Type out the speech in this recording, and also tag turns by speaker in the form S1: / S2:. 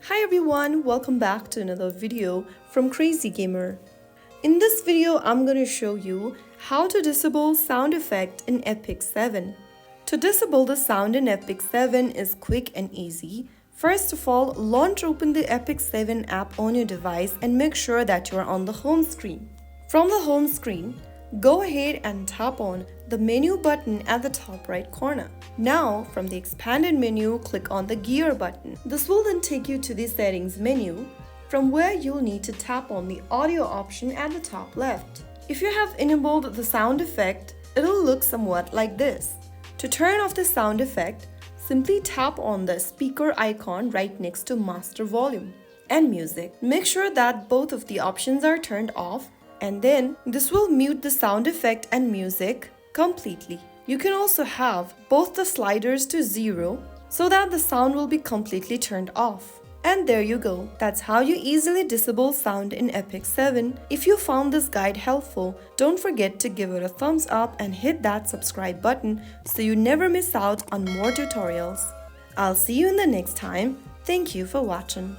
S1: Hi everyone, welcome back to another video from Crazy Gamer. In this video, I'm going to show you how to disable sound effect in Epic 7. To disable the sound in Epic 7 is quick and easy. First of all, launch open the Epic 7 app on your device and make sure that you are on the home screen. From the home screen, go ahead and tap on the menu button at the top right corner. Now, from the expanded menu, click on the gear button. This will then take you to the settings menu, from where you'll need to tap on the audio option at the top left. If you have enabled the sound effect, it'll look somewhat like this. To turn off the sound effect, simply tap on the speaker icon right next to master volume and music. Make sure that both of the options are turned off, and then this will mute the sound effect and music completely. You can also have both the sliders to 0 so that the sound will be completely turned off. And there you go. That's how you easily disable sound in Epic 7. If you found this guide helpful, don't forget to give it a thumbs up and hit that subscribe button so you never miss out on more tutorials. I'll see you in the next time. Thank you for watching.